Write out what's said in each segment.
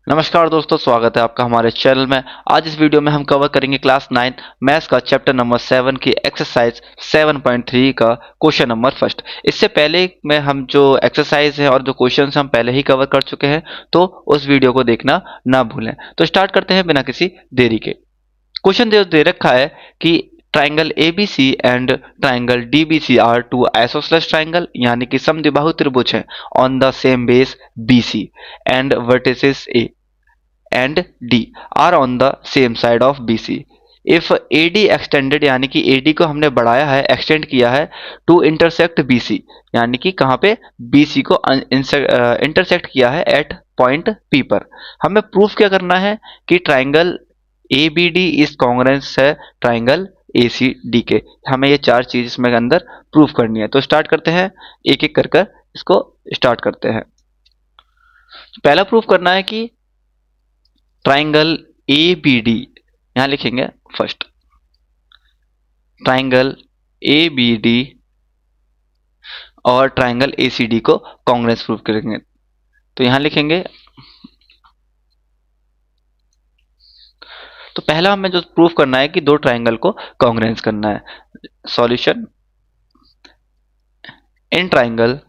नमस्कार दोस्तों, स्वागत है आपका हमारे चैनल में। आज इस वीडियो में हम कवर करेंगे क्लास 9 मैथ्स का चैप्टर नंबर 7 की एक्सरसाइज 7.3 का क्वेश्चन नंबर फर्स्ट। इससे पहले में हम जो एक्सरसाइज है और जो क्वेश्चन हम पहले ही कवर कर चुके हैं, तो उस वीडियो को देखना ना भूलें। तो स्टार्ट करते हैं बिना किसी देरी के। क्वेश्चन दे रखा है कि triangle ABC and triangle DBC are two isosceles triangle, यानी कि समद्विबाहु त्रिभुज है on the same base BC and vertices A and D are on the same side of BC. If AD extended, यानी कि AD को हमने बढ़ाया है, एक्सटेंड किया है टू इंटरसेक्ट BC, यानी कि कहाँ पे BC को इंटरसेक्ट किया है एट पॉइंट P पर। हमें प्रूफ क्या करना है कि ट्राइंगल ABD इज कॉन्ग्रुएंस है ट्राइंगल ACD के। हमें ये चार चीज इसमें अंदर प्रूफ करनी है। तो स्टार्ट करते हैं, एक एक कर कर इसको स्टार्ट करते हैं। पहला प्रूफ करना है कि ट्राइंगल ABD, यहां लिखेंगे फर्स्ट, ट्राइंगल ABD और ट्राइंगल ACD को कॉन्ग्रुएंस प्रूफ करेंगे। तो यहां लिखेंगे, तो पहला हमें जो प्रूफ करना है कि दो ट्राइंगल को कॉन्ग्रुएंस करना है। Solution, in triangle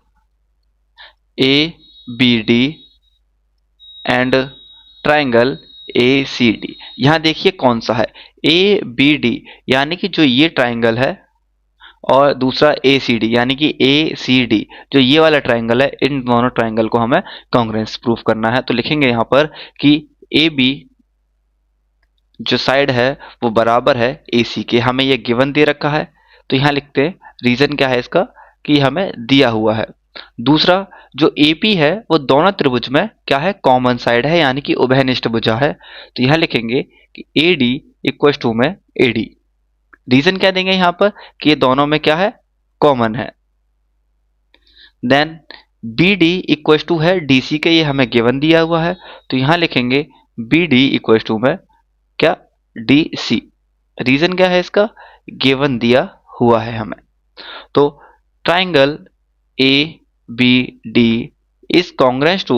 ABD and triangle ACD, यहां देखिए कौन सा है ABD, यानी कि जो ये ट्राइंगल है, और दूसरा ACD यानी कि ACD, जो ये वाला ट्राइंगल है। इन दोनों ट्राइंगल को हमें कॉन्ग्रुएंस प्रूफ करना है। तो लिखेंगे यहां पर कि AB जो साइड है वो बराबर है AC के। हमें ये गिवन दे रखा है, तो यहां लिखते हैं रीजन क्या है इसका, कि हमें दिया हुआ है। दूसरा, जो AP है वो दोनों त्रिभुज में क्या है, कॉमन साइड है, यानी कि उभयनिष्ठ भुजा है। तो यहां लिखेंगे कि AD इक्वल टू में AD। रीजन क्या देंगे यहां पर, कि ये दोनों में क्या है, कॉमन है। देन BD इक्वल टू है DC के, ये हमें गिवन दिया हुआ है। तो यहां लिखेंगे BD इक्वल टू में क्या, DC। रीजन क्या है इसका, गिवन दिया हुआ है हमें। तो triangle ABD is congruence to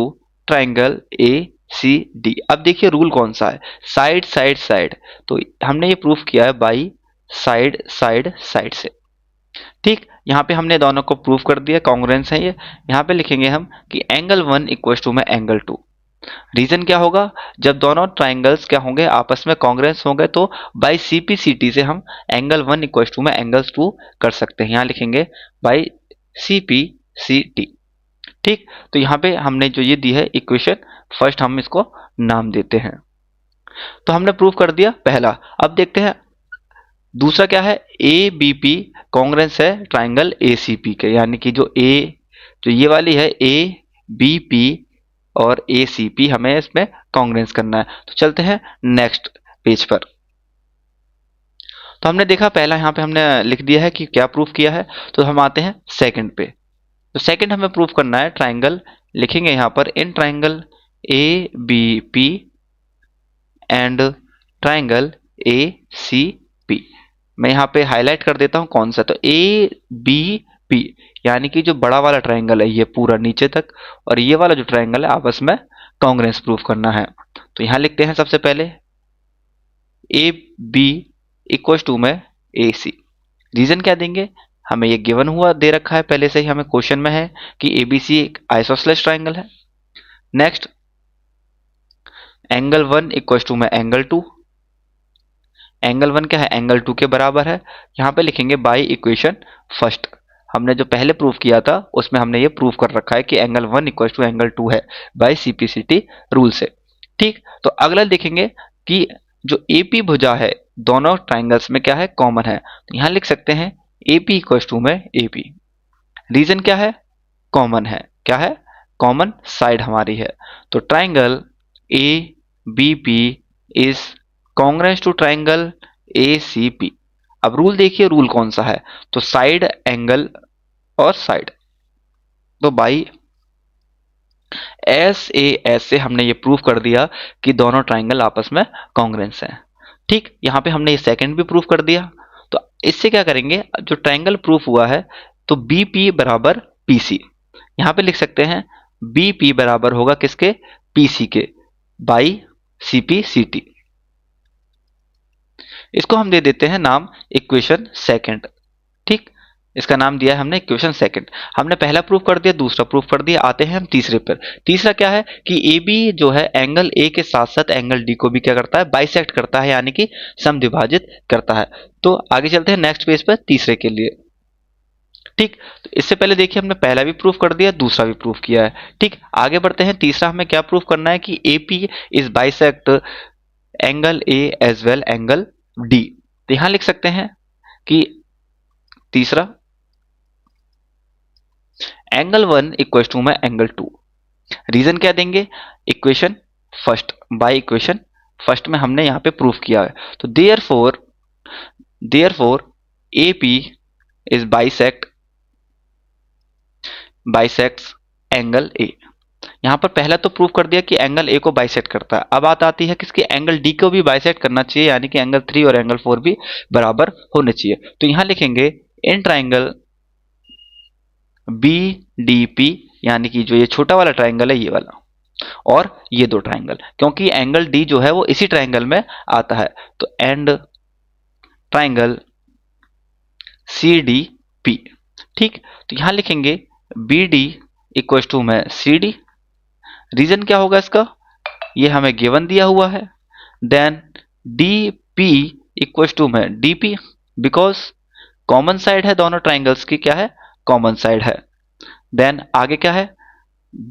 triangle ACD। अब देखिए रूल कौन सा है, साइड साइड साइड। तो हमने ये प्रूफ किया है बाई साइड साइड साइड से। ठीक, यहाँ पे हमने दोनों को प्रूफ कर दिया, कॉन्ग्रुएंस है ये। यहाँ पे लिखेंगे हम कि एंगल 1 इक्वल टू में एंगल 2। रीजन क्या होगा, जब दोनों ट्राइंगल्स क्या होंगे, आपस में कॉन्ग्रुएंस होंगे, तो बाई CPCT से हम एंगल 1 इक्वल टू में एंगल 2 कर सकते हैं। यहाँ लिखेंगे बाई CPCT। ठीक, तो यहाँ पे हमने जो ये दी है इक्वेशन, फर्स्ट हम इसको नाम देते हैं। तो हमने प्रूफ कर दिया पहला। अब देखते हैं दूसरा क्या है, ABP कॉन्ग्रुएंस है ट्राइंगल ACP के, यानी कि जो ये वाली है ABP और ACP, हमें इसमें कॉन्ग्रुएंस करना है। तो चलते हैं नेक्स्ट पेज पर। तो हमने देखा पहला, यहाँ पे हमने लिख दिया है कि क्या प्रूफ किया है। तो हम आते हैं सेकंड पे। तो सेकंड हमें प्रूफ करना है ट्राइंगल, लिखेंगे यहाँ पर in triangle ABP and triangle ACP। मैं यहाँ पे हाईलाइट कर देता हूँ कौन सा, तो ABP यानी कि जो बड़ा वाला ट्राइंगल है ये पूरा नीचे तक, और ये वाला जो ट्राइंगल है आपस में कॉन्ग्रुएंस प्रूफ करना है। तो यहाँ लिखते हैं सबसे पहले AB इक्वल टू में AC। रीजन क्या देंगे, हमें ये गिवन हुआ दे रखा है पहले से ही, हमें क्वेश्चन में है कि ABC एक आइसोसेलेस ट्राइंगल है। नेक्स्ट, एंगल 1 इक्वल टू में एंगल 2। एंगल 1 क्या है, एंगल 2 के बराबर है। यहाँ पे लिखेंगे बाई इक्वेशन फर्स्ट। हमने जो पहले प्रूफ किया था उसमें हमने ये प्रूफ कर रखा है कि एंगल 1 इक्वल टू एंगल 2 है बाई CPCT रूल से। ठीक, तो अगला देखेंगे कि जो AP भुजा है दोनों ट्राइंगल्स में क्या है, कॉमन है। तो यहाँ लिख सकते हैं AP इक्वल टू में AP। रीजन क्या है, कॉमन है, क्या है, कॉमन साइड हमारी है। तो triangle ABP is congruence to triangle ACP। अब रूल देखिए, रूल कौन सा है, तो साइड एंगल और साइड। तो बाई SAS से हमने ये प्रूफ कर दिया कि दोनों ट्राइंगल आपस में कॉन्ग्रुएंस हैं। ठीक, यहाँ पे हमने ये सेकंड भी प्रूफ कर दिया। तो इससे क्या करेंगे, जो ट्राइंगल प्रूफ हुआ है, तो BP बराबर PC। यहाँ पे लिख सकते हैं BP बराबर होगा किसके, PC के। By CP/CT। इसको हम दे देते हैं नाम इक्वेशन सेकंड। ठीक, इसका नाम दिया है हमने इक्वेशन सेकंड। हमने पहला प्रूफ कर दिया, दूसरा प्रूफ कर दिया, आते हैं हम तीसरे पर। तीसरा क्या है कि ए बी जो है एंगल ए के साथ साथ एंगल डी को भी क्या करता है, बाइसेक्ट करता है, यानी कि समद्विभाजित करता है। तो आगे चलते हैं नेक्स्ट पेज पर तीसरे के लिए। ठीक, तो इससे पहले देखिए हमने पहला भी प्रूफ कर दिया, दूसरा भी प्रूफ किया है। ठीक, आगे बढ़ते हैं। तीसरा हमें क्या प्रूफ करना है कि AP is bisect angle A as well angle D. तो यहां लिख सकते हैं कि तीसरा एंगल 1 इक्वल टू में एंगल 2। रीजन क्या देंगे, equation first, by equation first में हमने यहां पे प्रूफ किया है। तो therefore AP is bisects angle A. यहां पर पहला तो प्रूफ कर दिया कि एंगल ए को बाइसेक्ट करता है। अब बात आती है किसकी, एंगल डी को भी बाइसेक्ट करना चाहिए, यानी कि एंगल 3 और एंगल 4 भी बराबर होने चाहिए। तो यहां लिखेंगे इन ट्राइंगल BDP, यानी कि जो ये छोटा वाला ट्राइंगल है ये वाला, और ये दो ट्राइंगल, क्योंकि एंगल डी जो है वो इसी ट्राइंगल में आता है। तो एंड ट्राइंगल CDP। ठीक, तो यहां लिखेंगे BD इक्वल टू में CD। रीजन क्या होगा इसका, ये हमें गिवन दिया हुआ है। देन DP इक्वल टू में DP, बिकॉज कॉमन साइड है दोनों ट्राइंगल्स की, क्या है, कॉमन साइड है। देन आगे क्या है,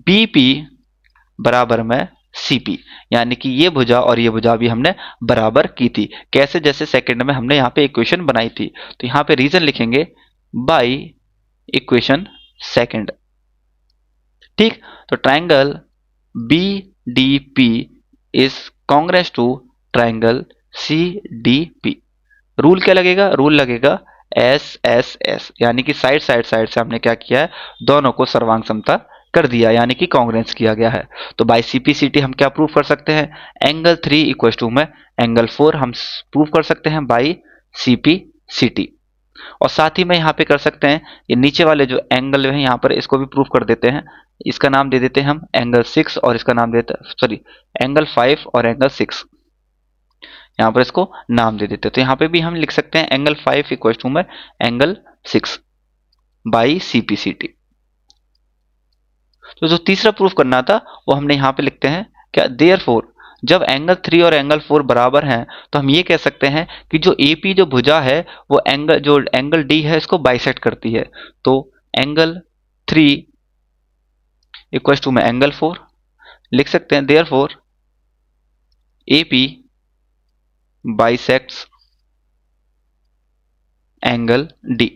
BP बराबर में CP, यानी कि ये भुजा और ये भुजा भी हमने बराबर की थी। कैसे, जैसे सेकंड में हमने यहाँ पे इक्वेशन बनाई थी। तो यहाँ पे रीजन लिखेंगे बाय इक्वेशन सेकंड। ठीक, तो triangle BDP is congruence to triangle CDP। Rule क्या लगेगा, रूल लगेगा SSS, यानी कि साइड साइड साइड से हमने क्या किया है, दोनों को सर्वांग समता कर दिया, यानी कि कांग्रेंस किया गया है। तो बाय CP/CT हम क्या प्रूव कर सकते हैं, एंगल 3 इक्वल टू में एंगल 4 हम प्रूव कर सकते हैं बाय CP/CT। और साथ ही में यहाँ पे कर सकते हैं, ये नीचे वाले जो एंगल है यहाँ पर इसको भी प्रूव कर देते हैं। इसका नाम दे देते हैं हम एंगल 6, और इसका नाम देते हैं सॉरी एंगल 5 और एंगल 6, यहाँ पर इसको नाम दे देते हैं। तो यहाँ पे भी हम लिख सकते हैं एंगल 5 इक्वल टू में एंगल 6 बाई CP/CT। तो जो तीसरा प्रूफ करना था वो हमने यहाँ पे लिखते हैं क्या, देयरफॉर जब एंगल 3 और एंगल 4 बराबर हैं तो हम ये कह सकते हैं कि जो AP जो भुजा है वो एंगल D है इसको बाइसेक्ट करती है। तो एंगल 3 इक्वल टू में एंगल 4 लिख सकते हैं, therefore AP bisects angle D।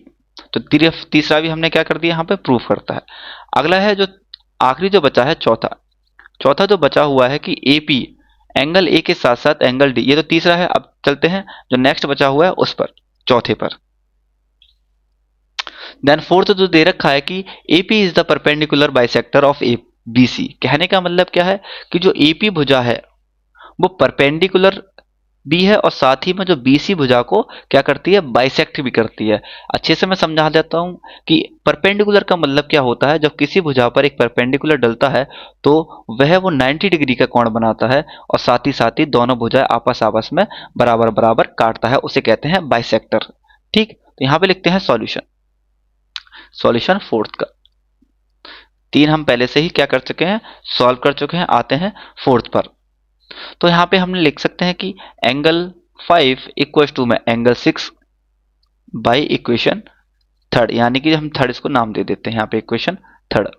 तो तीसरा भी हमने क्या कर दिया, यहाँ पे प्रूफ करता है। अगला है जो आखिरी जो बचा है चौथा जो बचा हुआ है कि AP एंगल A के साथ साथ एंगल D। ये तो तीसरा है। अब चलते हैं जो नेक्स्ट बचा हुआ है उस पर, चौथे पर। देन फोर्थ जो दे रखा है कि AP is the perpendicular bisector of BC। कहने का मतलब क्या है कि जो AP भुजा है वो परपेंडिकुलर भी है और साथ ही में जो BC भुजा को क्या करती है, बाइसेक्ट भी करती है। अच्छे से मैं समझा देता हूं कि परपेंडिकुलर का मतलब क्या होता है, जब किसी भुजा पर एक परपेंडिकुलर डलता है तो वह वो 90 डिग्री का कोण बनाता है और साथ ही दोनों भुजाएं आपस में बराबर बराबर काटता है, उसे कहते हैं बाइसेक्टर। ठीक, तो यहां पे लिखते हैं सॉल्यूशन फोर्थ का। 3 हम पहले से ही क्या कर चुके हैं, सॉल्व कर चुके हैं। आते हैं फोर्थ पर। तो यहां पे हमने लिख सकते हैं कि एंगल 5 इक्वल टू में एंगल 6 बाई इक्वेशन थर्ड, यानी कि हम थर्ड इसको नाम दे देते हैं यहाँ पे इक्वेशन थर्ड।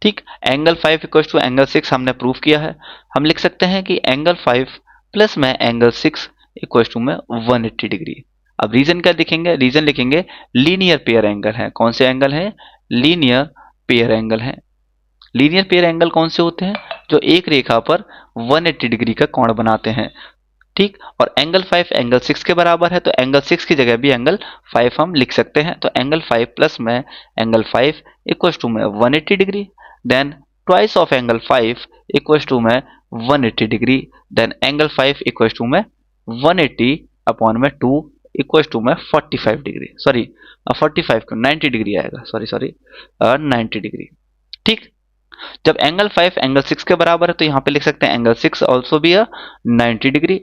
ठीक, एंगल 5 इक्वल टू एंगल 6 हमने प्रूव किया है। हम लिख सकते हैं कि एंगल 5 प्लस में एंगल 6 इक्वल टू में 180 डिग्री। अब रीजन क्या लिखेंगे, रीजन लिखेंगे लीनियर पेयर एंगल है। कौन से एंगल है, लीनियर पेयर एंगल है। लीनियर पेयर एंगल कौन से होते हैं, जो एक रेखा पर 180 डिग्री का कोण बनाते हैं। ठीक, और एंगल 5 एंगल 6 के बराबर है, तो एंगल 6 की जगह भी एंगल 5 हम लिख सकते हैं। तो एंगल 5 प्लस में एंगल 5 इक्वल टू में 180 degree. Then twice of angle 5 equal to में 180 degree. Then angle 5 equal to में 180 अपॉन में 2 इक्वल टू में 45 डिग्री, सॉरी 45 को 90 डिग्री आएगा, सॉरी 90 डिग्री। ठीक। जब एंगल 5 एंगल 6 के बराबर है तो यहाँ पे लिख सकते हैं angle 6 also be a 90 degree.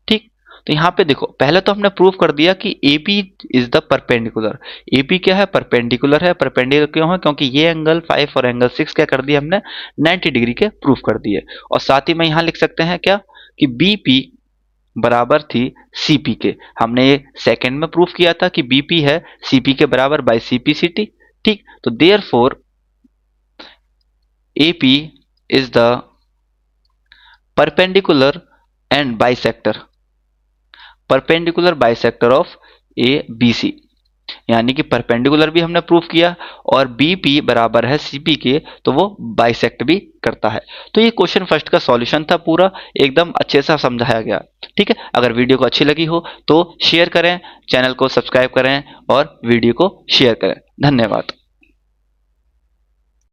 ठीक। तो यहाँ पे देखो, पहले तो हमने प्रूव कर दिया कि AP is the perpendicular. AP क्या है? परपेंडिकुलर है। परपेंडिकुलर क्यों है? क्योंकि ये एंगल 5 और एंगल 6 क्या कर दिए हमने? 90 डिग्री के प्रूफ कर दिए। और साथ ही में यहाँ लिख सकते हैं क्या कि BP बराबर थी CP के। हमने ये सेकंड में प्रूफ किया था कि BP है CP के बराबर बाय CPCT। ठीक। तो therefore AP is the perpendicular and bisector of ABC। यानी कि परपेंडिकुलर भी हमने प्रूफ किया और BP बराबर है CP के, तो वो बाइसेक्ट भी करता है। तो ये क्वेश्चन फर्स्ट का सॉल्यूशन था, पूरा एकदम अच्छे से समझाया गया। ठीक है, अगर वीडियो को अच्छी लगी हो तो शेयर करें, चैनल को सब्सक्राइब करें और वीडियो को शेयर करें। धन्यवाद।